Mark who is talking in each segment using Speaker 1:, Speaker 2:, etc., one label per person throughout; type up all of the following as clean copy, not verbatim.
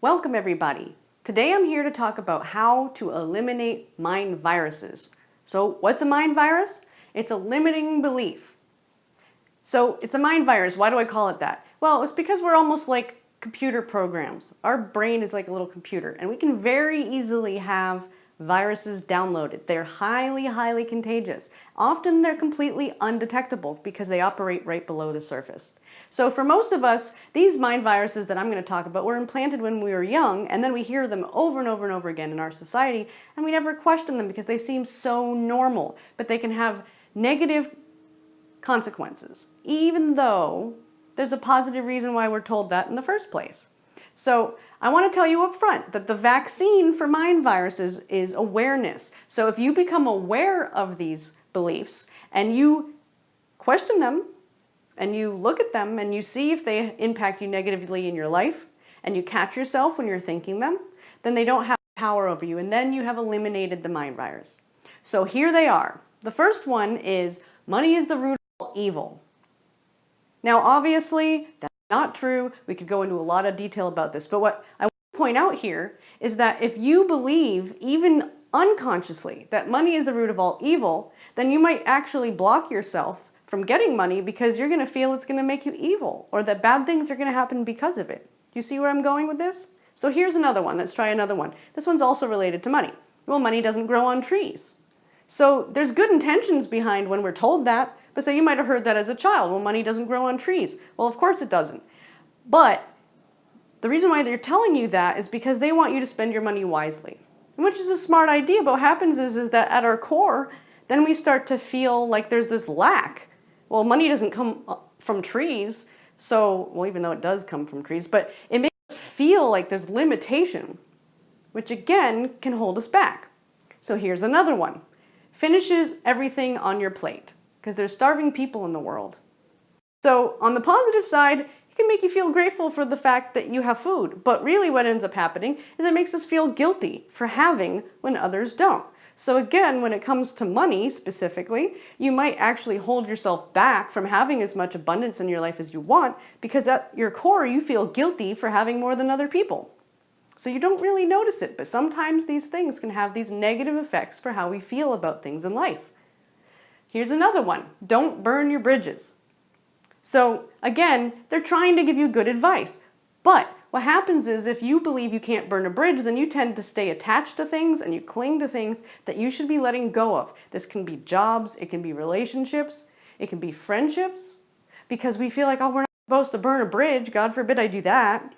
Speaker 1: Welcome everybody. Today I'm here to talk about how to eliminate mind viruses. So what's a mind virus? It's a limiting belief. So it's a mind virus. Why do I call it that? Well, it's because we're almost like computer programs. Our brain is like a little computer and we can very easily have viruses downloaded. They're highly contagious. Often they're completely undetectable because they operate right below the surface. So for most of us, these mind viruses that I'm going to talk about were implanted when we were young, and then we hear them over and over again in our society, and we never question them because they seem so normal. But they can have negative consequences, even though there's a positive reason why we're told that in the first place. So I want to tell you up front that the vaccine for mind viruses is awareness. So if you become aware of these beliefs and you question them, and you look at them and you see if they impact you negatively in your life, and you catch yourself when you're thinking them, then they don't have power over you, and then you have eliminated the mind virus. So here they are. The first one is money is the root of all evil. Now obviously that's not true. We could go into a lot of detail about this, but what I want to point out here is that if you believe, even unconsciously, that money is the root of all evil, then you might actually block yourself from getting money because you're going to feel it's going to make you evil, or that bad things are going to happen because of it. Do you see where I'm going with this? So here's another one. Let's try another one. This one's also related to money. Well, money doesn't grow on trees. So there's good intentions behind when we're told that, but say you might have heard that as a child. Well, money doesn't grow on trees. Well, of course it doesn't. But the reason why they're telling you that is because they want you to spend your money wisely, which is a smart idea. But what happens is that at our core, then we start to feel like there's this lack. Well, money doesn't come from trees, so, well, even though it does come from trees, but it makes us feel like there's limitation, which again can hold us back. So here's another one. Finishes everything on your plate, because there's starving people in the world. So on the positive side, it can make you feel grateful for the fact that you have food, but really what ends up happening is it makes us feel guilty for having when others don't. So again, when it comes to money specifically, you might actually hold yourself back from having as much abundance in your life as you want because at your core you feel guilty for having more than other people. So you don't really notice it, but sometimes these things can have these negative effects for how we feel about things in life. Here's another one. Don't burn your bridges. So again, they're trying to give you good advice, but what happens is if you believe you can't burn a bridge, then you tend to stay attached to things and you cling to things that you should be letting go of. This can be jobs, it can be relationships, it can be friendships, because we feel like, oh, we're not supposed to burn a bridge, God forbid I do that.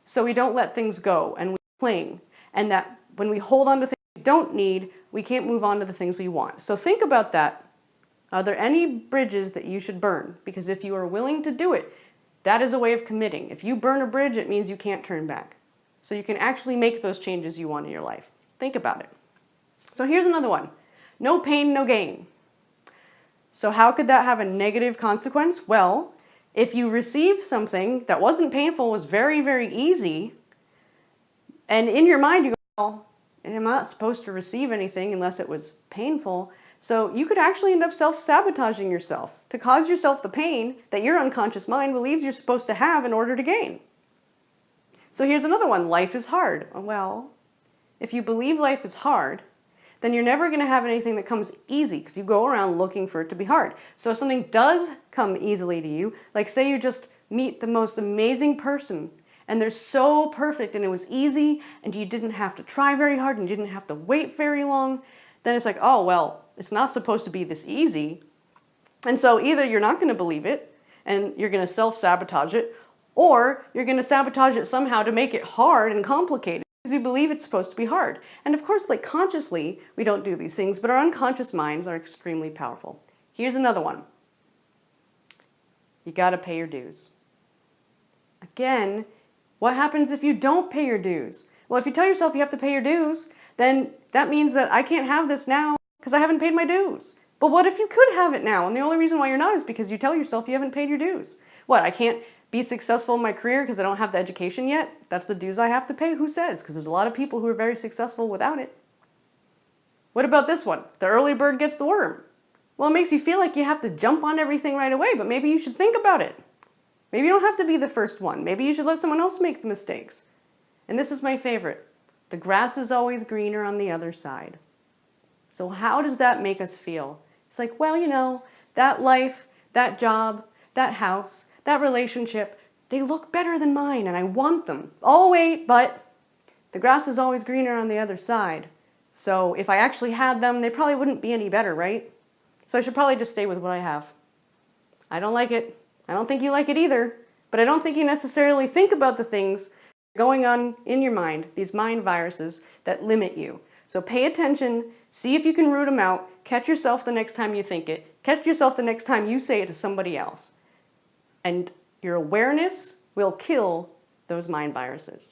Speaker 1: So we don't let things go and we cling, and that when we hold on to things we don't need, we can't move on to the things we want. So think about that. Are there any bridges that you should burn? Because if you are willing to do it, that is a way of committing. If you burn a bridge, it means you can't turn back. So you can actually make those changes you want in your life. Think about it. So here's another one. No pain, no gain. So how could that have a negative consequence? Well, if you receive something that wasn't painful, was very easy, and in your mind you go, well, I'm not supposed to receive anything unless it was painful. So you could actually end up self-sabotaging yourself to cause yourself the pain that your unconscious mind believes you're supposed to have in order to gain. So here's another one. Life is hard. Well, if you believe life is hard, then you're never going to have anything that comes easy because you go around looking for it to be hard. So if something does come easily to you, like say you just meet the most amazing person and they're so perfect and it was easy and you didn't have to try very hard and you didn't have to wait very long, then it's like, oh, well, it's not supposed to be this easy. And so either you're not going to believe it and you're going to self-sabotage it, or you're going to sabotage it somehow to make it hard and complicated because you believe it's supposed to be hard. And of course, like consciously, we don't do these things, but our unconscious minds are extremely powerful. Here's another one. You got to pay your dues. Again, what happens if you don't pay your dues? Well, if you tell yourself you have to pay your dues, then that means that I can't have this now because I haven't paid my dues. But what if you could have it now? And the only reason why you're not is because you tell yourself you haven't paid your dues. What, I can't be successful in my career because I don't have the education yet? That's the dues I have to pay? Who says? Because there's a lot of people who are very successful without it. What about this one? The early bird gets the worm. Well, it makes you feel like you have to jump on everything right away, but maybe you should think about it. Maybe you don't have to be the first one. Maybe you should let someone else make the mistakes. And this is my favorite. The grass is always greener on the other side. So how does that make us feel? It's like, well, you know, that life, that job, that house, that relationship, they look better than mine and I want them. Oh wait, but the grass is always greener on the other side. So if I actually had them, they probably wouldn't be any better, right? So I should probably just stay with what I have. I don't like it. I don't think you like it either. But I don't think you necessarily think about the things going on in your mind, these mind viruses that limit you. So pay attention, see if you can root them out, catch yourself the next time you think it, catch yourself the next time you say it to somebody else. And your awareness will kill those mind viruses.